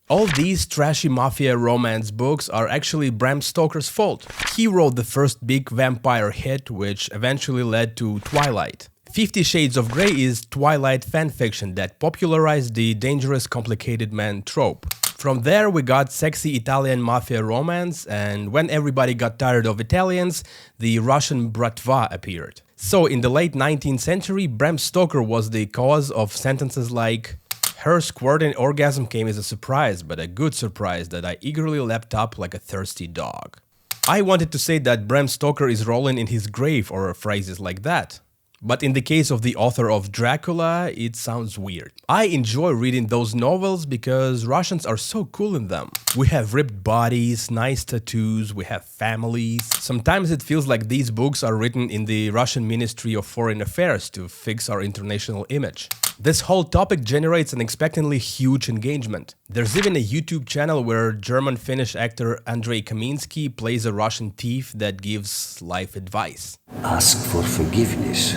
All these trashy mafia romance books are actually Bram Stoker's fault. He wrote the first big vampire hit, which eventually led to Twilight. 50 Shades of Grey is Twilight fanfiction that popularized the dangerous complicated man trope. From there we got sexy Italian mafia romance, and when everybody got tired of Italians, the Russian bratva appeared. So in the late 19th century, Bram Stoker was the cause of sentences like, "Her squirting orgasm came as a surprise, but a good surprise that I eagerly lapped up like a thirsty dog." I wanted to say that Bram Stoker is rolling in his grave or phrases like that. But in the case of the author of Dracula, it sounds weird. I enjoy reading those novels because Russians are so cool in them. We have ripped bodies, nice tattoos, we have families. Sometimes it feels like these books are written in the Russian Ministry of Foreign Affairs to fix our international image. This whole topic generates an expectantly huge engagement. There's even a YouTube channel where German-Finnish actor Andrei Kaminsky plays a Russian thief that gives life advice. Ask for forgiveness,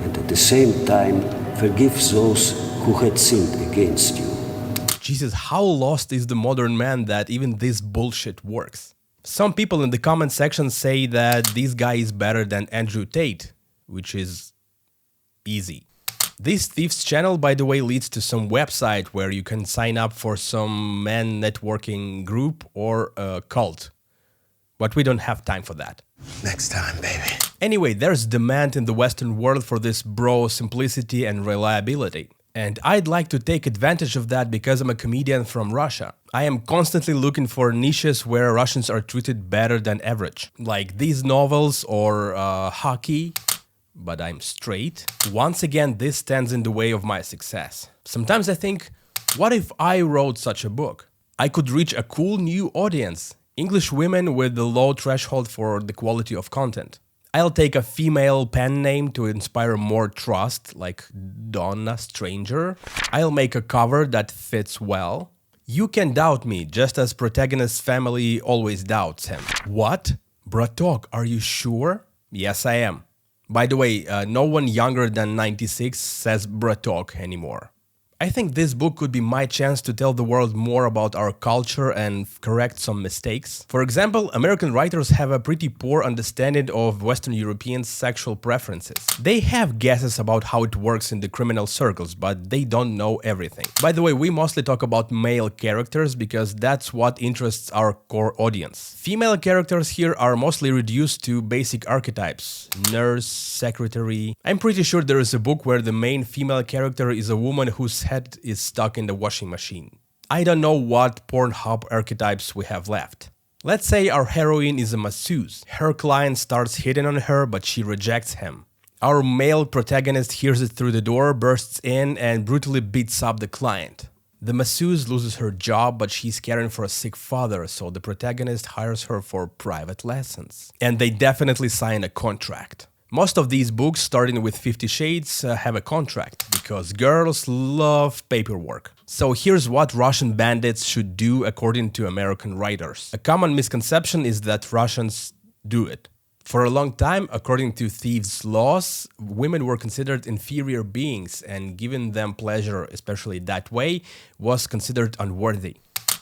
and at the same time forgive those who had sinned against you. Jesus, how lost is the modern man that even this bullshit works? Some people in the comment section say that this guy is better than Andrew Tate, which is easy. This thief's channel, by the way, leads to some website where you can sign up for some man networking group or a cult. But we don't have time for that. Next time, baby. Anyway, there's demand in the Western world for this bro simplicity and reliability. And I'd like to take advantage of that because I'm a comedian from Russia. I am constantly looking for niches where Russians are treated better than average. Like these novels or hockey. But I'm straight. Once again, this stands in the way of my success. Sometimes I think, what if I wrote such a book? I could reach a cool new audience. English women with the low threshold for the quality of content. I'll take a female pen name to inspire more trust, like Donna Stranger. I'll make a cover that fits well. You can doubt me, just as protagonist's family always doubts him. What? Bratok, are you sure? Yes, I am. By the way, no one younger than 96 says Bratok anymore. I think this book could be my chance to tell the world more about our culture and correct some mistakes. For example, American writers have a pretty poor understanding of Western Europeans' sexual preferences. They have guesses about how it works in the criminal circles, but they don't know everything. By the way, we mostly talk about male characters because that's what interests our core audience. Female characters here are mostly reduced to basic archetypes: nurse, secretary. I'm pretty sure there is a book where the main female character is a woman whose head is stuck in the washing machine. I don't know what Pornhub archetypes we have left. Let's say our heroine is a masseuse. Her client starts hitting on her, but she rejects him. Our male protagonist hears it through the door, bursts in, and brutally beats up the client. The masseuse loses her job, but she's caring for a sick father, so the protagonist hires her for private lessons. And they definitely sign a contract. Most of these books, starting with 50 Shades, have a contract, because girls love paperwork. So here's what Russian bandits should do according to American writers. A common misconception is that Russians do it. For a long time, according to thieves' laws, women were considered inferior beings, and giving them pleasure, especially that way, was considered unworthy.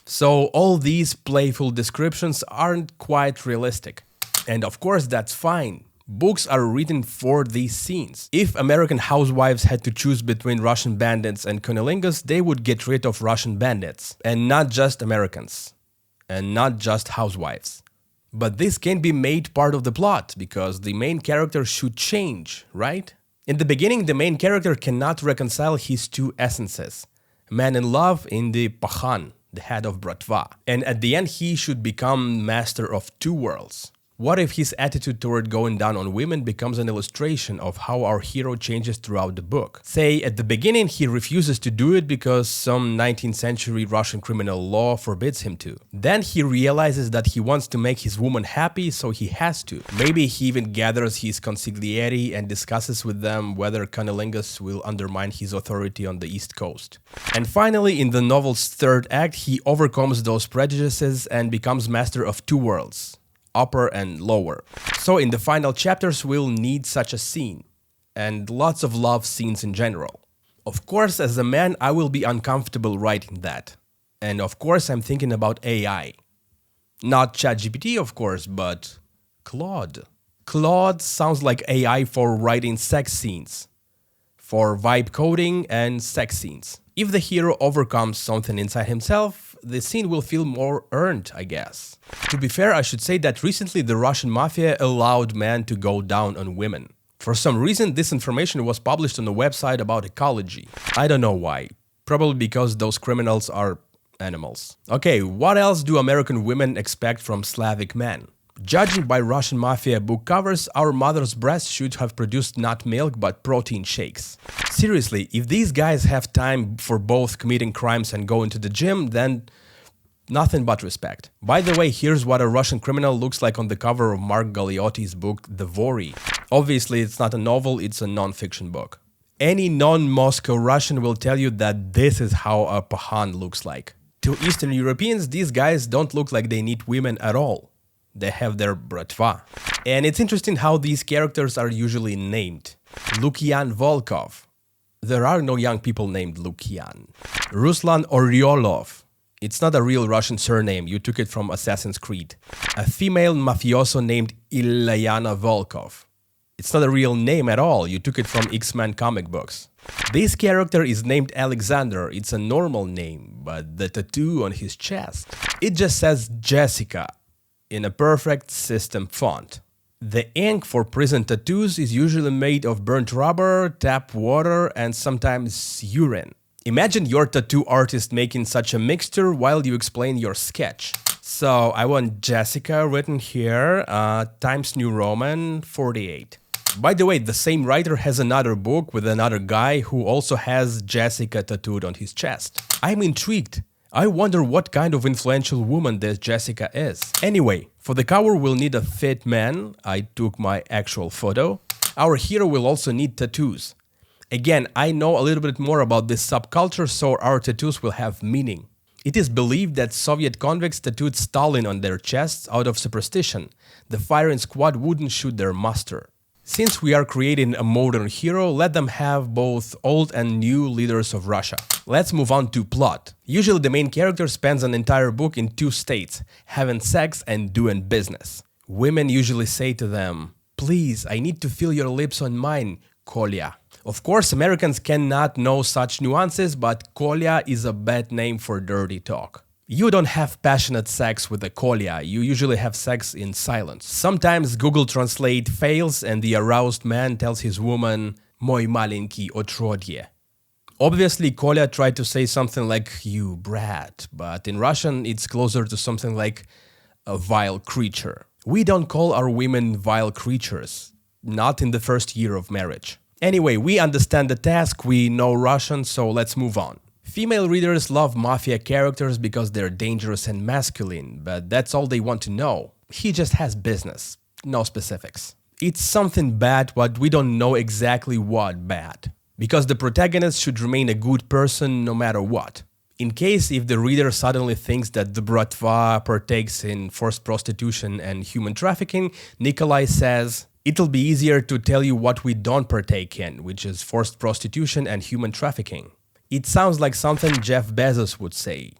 So all these playful descriptions aren't quite realistic. And of course, that's fine. Books are written for these scenes. If American housewives had to choose between Russian bandits and cunnilingus, they would get rid of Russian bandits. And not just Americans. And not just housewives. But this can be made part of the plot, because the main character should change, right? In the beginning, the main character cannot reconcile his two essences. Man in love in the Pakhan, the head of Bratva. And at the end, he should become master of two worlds. What if his attitude toward going down on women becomes an illustration of how our hero changes throughout the book? Say, at the beginning he refuses to do it because some 19th century Russian criminal law forbids him to. Then he realizes that he wants to make his woman happy, so he has to. Maybe he even gathers his consigliere and discusses with them whether cunnilingus will undermine his authority on the East Coast. And finally, in the novel's third act, he overcomes those prejudices and becomes master of two worlds. Upper and lower. So in the final chapters we'll need such a scene, and lots of love scenes in general. Of course, as a man I will be uncomfortable writing that. And of course, I'm thinking about AI. Not ChatGPT, of course, but Claude. Claude sounds like AI for writing sex scenes, for vibe coding and sex scenes. If the hero overcomes something inside himself, the scene will feel more earned, I guess. To be fair, I should say that recently the Russian Mafia allowed men to go down on women. For some reason, this information was published on a website about ecology. I don't know why. Probably because those criminals are animals. Okay, what else do American women expect from Slavic men? Judging by Russian Mafia book covers, our mother's breasts should have produced not milk but protein shakes. Seriously, if these guys have time for both committing crimes and going to the gym, then nothing but respect. By the way, here's what a Russian criminal looks like on the cover of Mark Galeotti's book The Vori. Obviously, it's not a novel, it's a non-fiction book. Any non-Moscow Russian will tell you that this is how a pahan looks like. To Eastern Europeans, these guys don't look like they need women at all. They have their bratva. And it's interesting how these characters are usually named. Lukian Volkov. There are no young people named Lukian. Ruslan Oryolov. It's not a real Russian surname, you took it from Assassin's Creed. A female mafioso named Ilyana Volkov. It's not a real name at all, you took it from X-Men comic books. This character is named Alexander, it's a normal name, but the tattoo on his chest, it just says Jessica in a perfect system font. The ink for prison tattoos is usually made of burnt rubber, tap water, and sometimes urine. Imagine your tattoo artist making such a mixture while you explain your sketch. So I want Jessica written here, Times New Roman 48. By the way, the same writer has another book with another guy who also has Jessica tattooed on his chest. I'm intrigued. I wonder what kind of influential woman this Jessica is. Anyway, for the cover we'll need a fit man. I took my actual photo. Our hero will also need tattoos. Again, I know a little bit more about this subculture, so our tattoos will have meaning. It is believed that Soviet convicts tattooed Stalin on their chests out of superstition. The firing squad wouldn't shoot their master. Since we are creating a modern hero, let them have both old and new leaders of Russia. Let's move on to plot. Usually the main character spends an entire book in two states, having sex and doing business. Women usually say to them, "Please, I need to feel your lips on mine, Kolya." Of course, Americans cannot know such nuances, but Kolya is a bad name for dirty talk. You don't have passionate sex with a Kolya, you usually have sex in silence. Sometimes Google Translate fails and the aroused man tells his woman, "Moy malenький отродье." Obviously, Kolya tried to say something like, "you brat," but in Russian it's closer to something like a vile creature. We don't call our women vile creatures, not in the first year of marriage. Anyway, we understand the task, we know Russian, so let's move on. Female readers love Mafia characters because they're dangerous and masculine, but that's all they want to know. He just has business, no specifics. It's something bad, but we don't know exactly what bad. Because the protagonist should remain a good person no matter what. In case if the reader suddenly thinks that the bratva partakes in forced prostitution and human trafficking, Nikolai says, "It'll be easier to tell you what we don't partake in, which is forced prostitution and human trafficking." It sounds like something Jeff Bezos would say.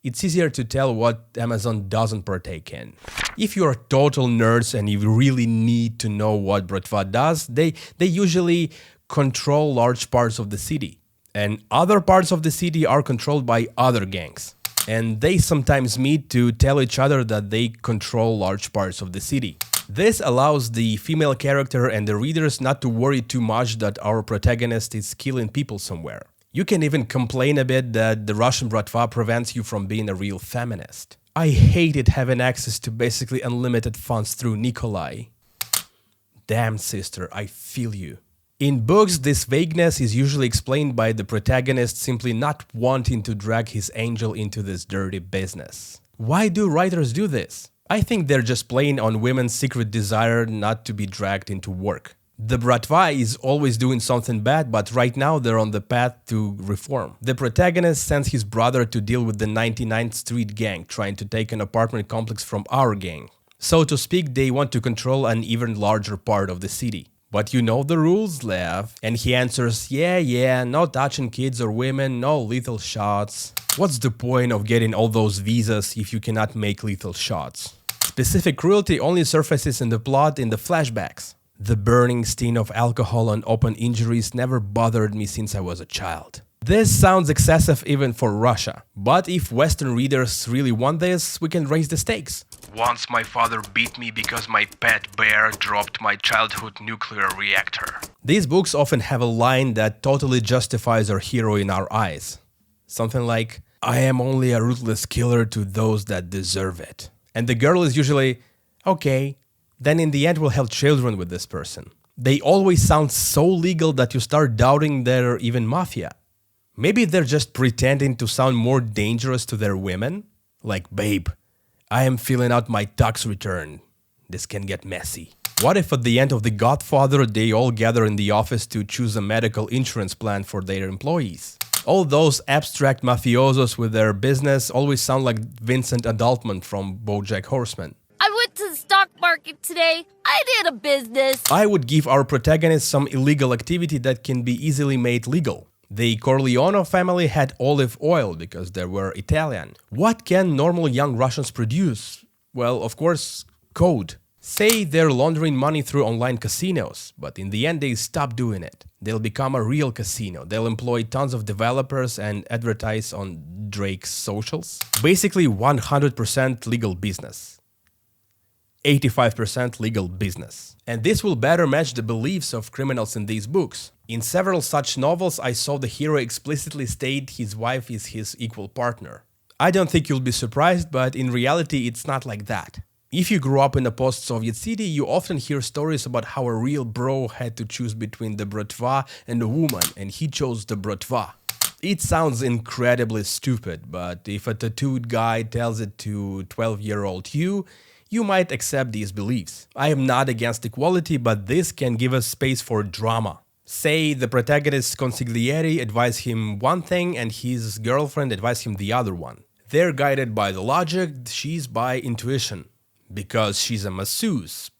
It's easier to tell what Amazon doesn't partake in. If you're total nerds and you really need to know what bratva does, they usually control large parts of the city. And other parts of the city are controlled by other gangs. And they sometimes meet to tell each other that they control large parts of the city. This allows the female character and the readers not to worry too much that our protagonist is killing people somewhere. You can even complain a bit that the Russian bratva prevents you from being a real feminist. I hated having access to basically unlimited funds through Nikolai. Damn sister, I feel you. In books, this vagueness is usually explained by the protagonist simply not wanting to drag his angel into this dirty business. Why do writers do this? I think they're just playing on women's secret desire not to be dragged into work. The bratva is always doing something bad, but right now they're on the path to reform. The protagonist sends his brother to deal with the 99th Street gang, trying to take an apartment complex from our gang. So to speak, they want to control an even larger part of the city. But you know the rules, Lev. And he answers, yeah, no touching kids or women, no lethal shots. What's the point of getting all those visas if you cannot make lethal shots? Specific cruelty only surfaces in the plot in the flashbacks. The burning stain of alcohol on open injuries never bothered me since I was a child. This sounds excessive even for Russia, but if Western readers really want this, we can raise the stakes. Once my father beat me because my pet bear dropped my childhood nuclear reactor. These books often have a line that totally justifies our hero in our eyes. Something like, I am only a ruthless killer to those that deserve it. And the girl is usually, okay, then in the end we'll have children with this person. They always sound so legal that you start doubting they're even mafia. Maybe they're just pretending to sound more dangerous to their women? Like, babe, I am filling out my tax return. This can get messy. What if at the end of The Godfather they all gather in the office to choose a medical insurance plan for their employees? All those abstract mafiosos with their business always sound like Vincent Adultman from BoJack Horseman. I went to the stock market today. I did a business. I would give our protagonist some illegal activity that can be easily made legal. The Corleone family had olive oil because they were Italian. What can normal young Russians produce? Well, of course, code. Say they're laundering money through online casinos, but in the end they stop doing it. They'll become a real casino. They'll employ tons of developers and advertise on Drake's socials. Basically 100% legal business. 85% legal business. And this will better match the beliefs of criminals in these books. In several such novels, I saw the hero explicitly state his wife is his equal partner. I don't think you'll be surprised, but in reality it's not like that. If you grew up in a post-Soviet city, you often hear stories about how a real bro had to choose between the bratva and a woman, and he chose the bratva. It sounds incredibly stupid, but if a tattooed guy tells it to 12-year-old you might accept these beliefs. I am not against equality, but this can give us space for drama. Say the protagonist's consigliere advise him one thing and his girlfriend advise him the other one. They're guided by the logic, she's by intuition. Because she's a masseuse.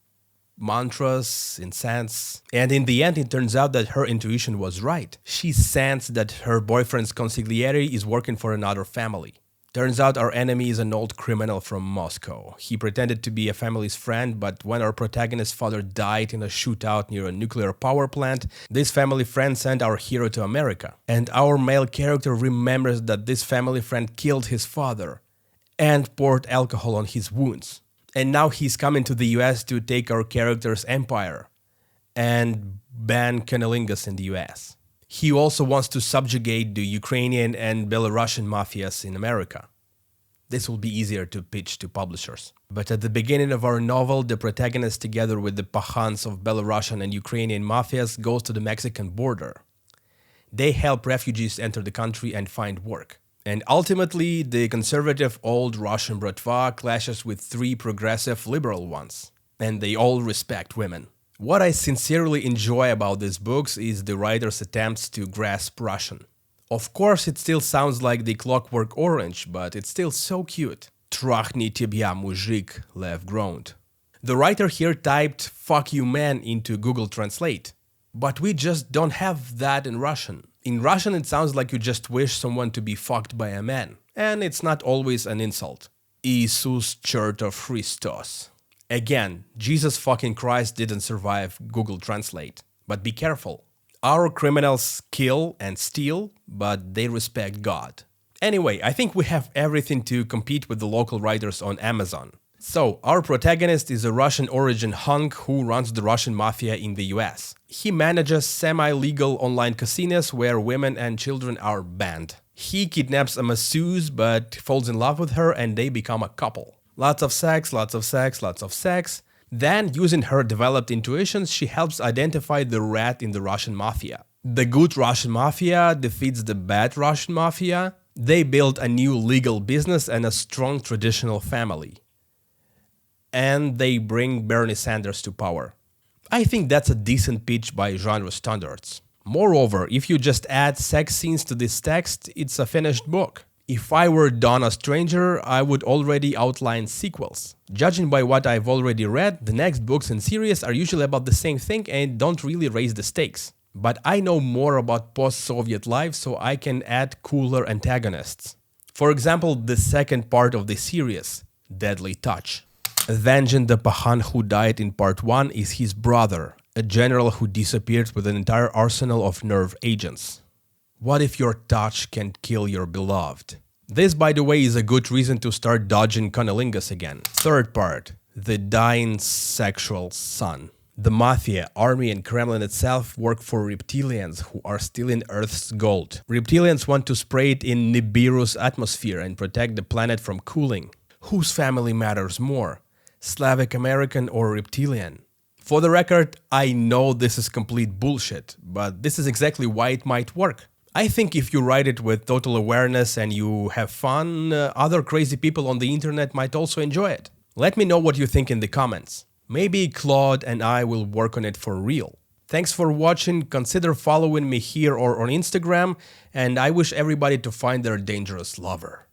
Mantras, incense. And in the end it turns out that her intuition was right. She sensed that her boyfriend's consigliere is working for another family. Turns out our enemy is an old criminal from Moscow. He pretended to be a family's friend, but when our protagonist's father died in a shootout near a nuclear power plant, this family friend sent our hero to America. And our male character remembers that this family friend killed his father and poured alcohol on his wounds. And now he's coming to the US to take our character's empire and ban cunnilingus in the US. He also wants to subjugate the Ukrainian and Belarusian mafias in America. This will be easier to pitch to publishers. But at the beginning of our novel, the protagonist together with the pahans of Belarusian and Ukrainian mafias goes to the Mexican border. They help refugees enter the country and find work. And ultimately, the conservative old Russian bratva clashes with three progressive liberal ones. And they all respect women. What I sincerely enjoy about these books is the writer's attempts to grasp Russian. Of course, it still sounds like the Clockwork Orange, but it's still so cute. Trachni tebya, muzhik, Lev groaned. The writer here typed "fuck you man" into Google Translate. But we just don't have that in Russian. In Russian it sounds like you just wish someone to be fucked by a man. And it's not always an insult. Isus chertov Christos. Again, Jesus fucking Christ didn't survive Google Translate. But be careful. Our criminals kill and steal, but they respect God. Anyway, I think we have everything to compete with the local writers on Amazon. So, our protagonist is a Russian-origin hunk who runs the Russian mafia in the US. He manages semi-legal online casinos where women and children are banned. He kidnaps a masseuse but falls in love with her and they become a couple. Lots of sex, lots of sex, lots of sex. Then, using her developed intuitions, she helps identify the rat in the Russian mafia. The good Russian mafia defeats the bad Russian mafia. They build a new legal business and a strong traditional family. And they bring Bernie Sanders to power. I think that's a decent pitch by genre standards. Moreover, if you just add sex scenes to this text, it's a finished book. If I were Donna Stranger, I would already outline sequels. Judging by what I've already read, the next books in series are usually about the same thing and don't really raise the stakes. But I know more about post-Soviet life, so I can add cooler antagonists. For example, the second part of the series, Deadly Touch. Avenging the Pahan who died in part 1 is his brother, a general who disappeared with an entire arsenal of nerve agents. What if your touch can kill your beloved? This, by the way, is a good reason to start dodging cunnilingus again. Third part, the dying sexual son. The Mafia, army and Kremlin itself work for reptilians who are stealing Earth's gold. Reptilians want to spray it in Nibiru's atmosphere and protect the planet from cooling. Whose family matters more, Slavic American or reptilian? For the record, I know this is complete bullshit, but this is exactly why it might work. I think if you write it with total awareness and you have fun, other crazy people on the internet might also enjoy it. Let me know what you think in the comments. Maybe Claude and I will work on it for real. Thanks for watching, consider following me here or on Instagram, and I wish everybody to find their dangerous lover.